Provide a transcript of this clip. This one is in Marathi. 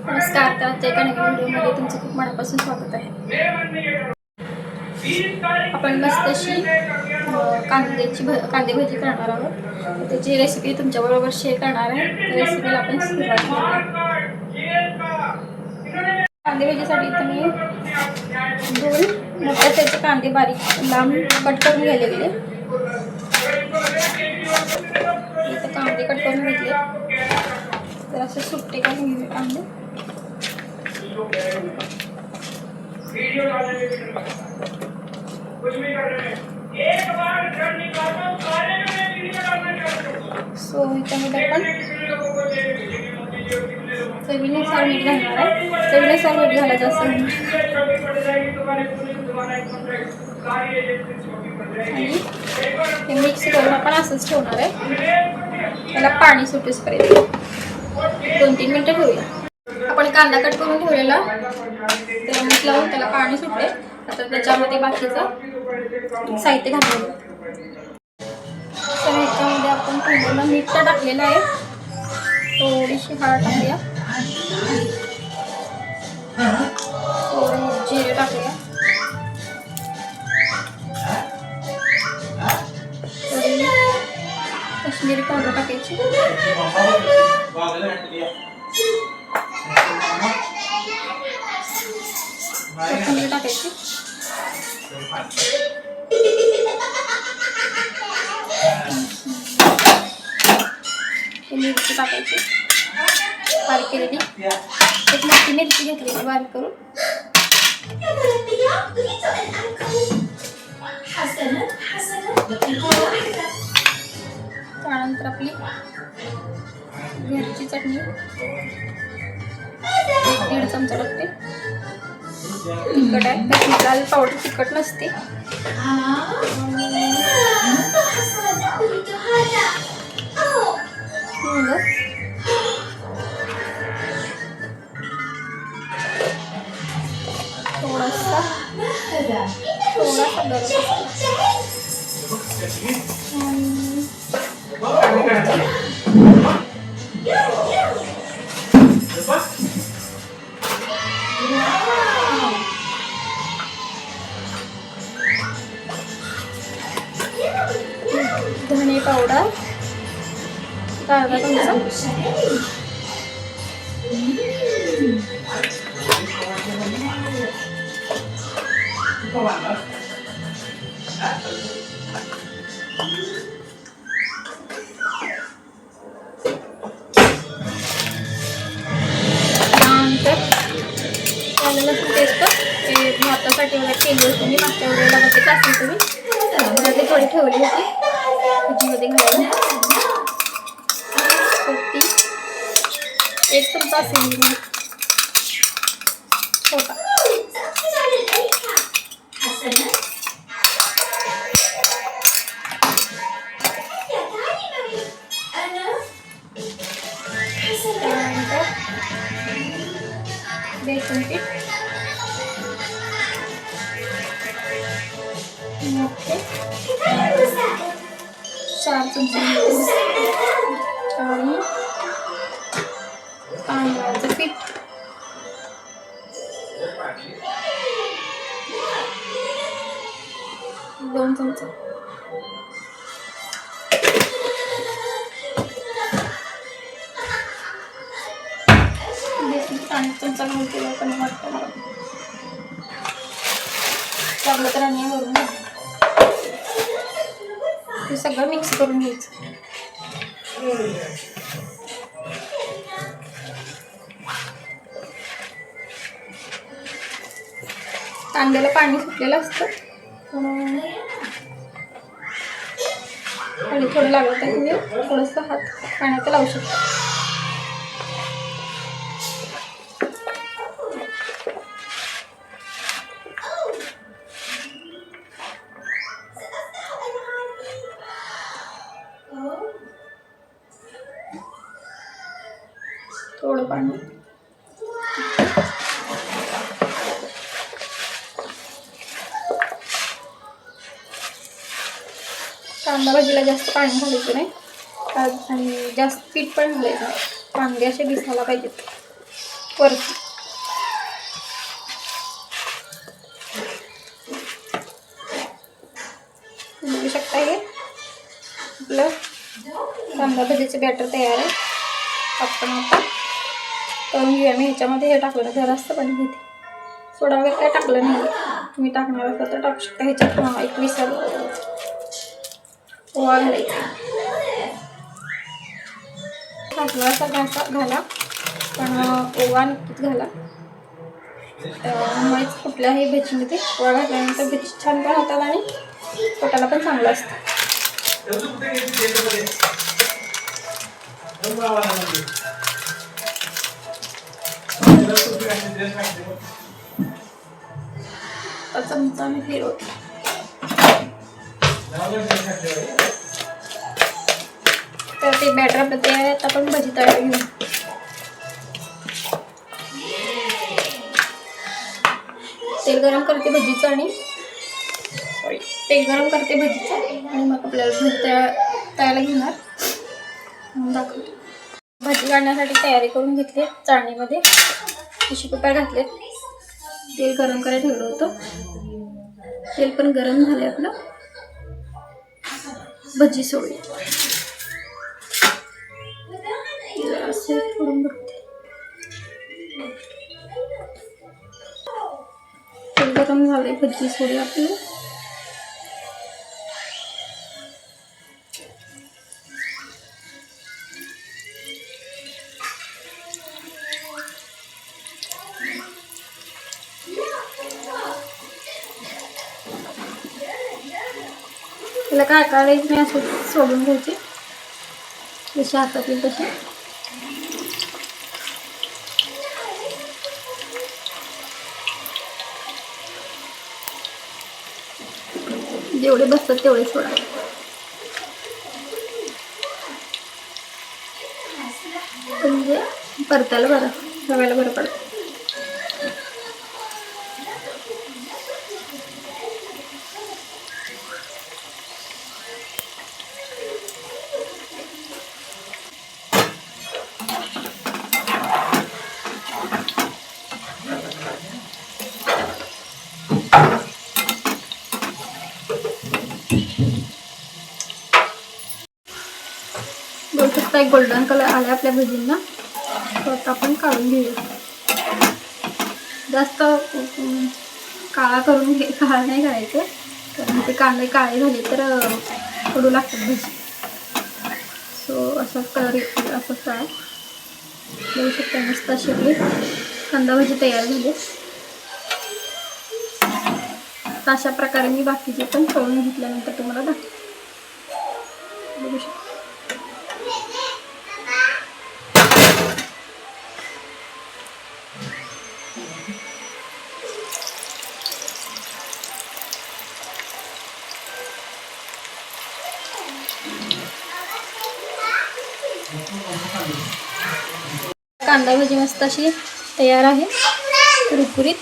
नमस्कार, तर आजच्या एका नवीन व्हिडिओमध्ये तुमचं खूप मनापासून स्वागत आहे. आपण मस्त अशी कांदे भजी करणार आहोत. त्याची रेसिपी तुमच्याबरोबर शेअर करणार आहे. त्या रेसिपीला आपण सुरुवात करूया. कांदे भजीसाठी तुम्ही 2 मोठ्या साईजचे कांदे बारीक लांब कट करून घ्यायला गेले. इथं कांदे कट करून घेतले. तर असे सुट्टे करून घेऊ कांदे. सो ह्याच्यामध्ये आपण चवीनुसार मीठ घालणार आहे. चवीनुसार मीठ घालायचं असं आणि हे मिक्स करून आपण असंच ठेवणार आहे. त्याला पाणी सुटेपर्यंत 2-3 मिनिटं ठेवूया. आपण कांदा कट करून ठेवलेला त्याला मीठ लावून त्याला पाणी सुटले. आता त्याच्यामध्ये बाकीचं साहित्य घालून तर ह्याच्यामध्ये आपण ठेवलेलं मीठ टाकलेलं आहे. थोडीशी हळद टाकूया, थोडे जिरे टाकूया, थोडी काश्मीरी पावडर टाकायची, कोथिंबीर टाकायची, मिरची टाकायची बारीक केलेली. एक मोठी मिरची घेतलेली बारीक करून. त्यानंतर आपली घरची चटणी 1-1.5 चमचा टाकते. तिखट आहे, त्याची लाल पावडर तिखट नसते. थोडासा गरम धने पावडर 1/2 चमचा, भातासाठी वगैरे केली होती मी. मागच्या वेळेला बघत असेल तुम्ही. ते थोडी ठेवली होती भजीमध्ये घालायला. 1 चमचा असेल छोटा. बेसन पीठ मोठे 4 चमचे आणि तांदळाचं पीठ 2 चमचे. बेसन 1 चमचा घालते आपण. लागलं तर आणि वरून हे सगळं मिक्स करून घ्यायचं. कांद्याला पाणी सुटलेलं असतं आणि थोडं लागलं तर तुम्ही थोडंसं हात पाण्यात लावू शकता. थोडं पाणी कांदा भाजीला जास्त पाणी घालायचं नाही आणि जास्त पीठ पण घालायचं नाही. कांदे असे दिसायला पाहिजेत. वरती. बघू शकता हे आपलं कांदा भजीचं बॅटर तयार आहे. आपण आता करून घेऊया. मी ह्याच्यामध्ये हे टाकलं जरास्त पाणी घेते. सोडा वगैरे काय टाकलं नाही. तुम्ही टाकणार असाल तर टाकू शकता. ह्याच्यात 21 ओवा घालायचा. टाकला असा घाला पण ओवा नक्कीच घाला. त्यामुळेच कुठल्याही भजीमध्ये ओवा घातल्यानंतर भजी छान पण होतात आणि पोटाला पण चांगलं असतं. चमचाने फिरवते. तर ते बॅटर आपलं तयार आहे. आता आपण भजी तळायला घेऊ. तेल गरम करते भजीचं आणि मग आपल्याला भजी तळायला घेणार दाखवते. भजी काढण्यासाठी तयारी करून घेतली. चाळणीमध्ये टिश्यू पेपर घातले. तेल गरम करायला ठेवलं होतं. तेल पण गरम झाले. आपलं भजी सोडली. असे फोडून बघते. तेल गरम झाले. भजी सोडली आपली. त्याला काय काढायचं नाही. असं सोडून घ्यायचे जसे हातात येईल तसे. जेवढे बसतात तेवढे सोडा. म्हणजे परतायला बरं, सगळ्याला बरं पडतं. बघू शकता एक गोल्डन कलर आला आपल्या भजींना. तो आता आपण काढून घेऊया. जास्त काळा नाही करायचं कारण ते कांदे काळे झाले तर कडू लागतात भजी. सो असाच कलर येतो. असंच आहे. बघू शकता मस्त अशी आपली कांदा भजी तयार झाली. अशा प्रकारे मी बाकीचे पण तळून घेतल्यानंतर तुम्हाला दाखवते. बघू शकता. कांदा भजी मस्त अशी तयार आहे. कुरकुरीत.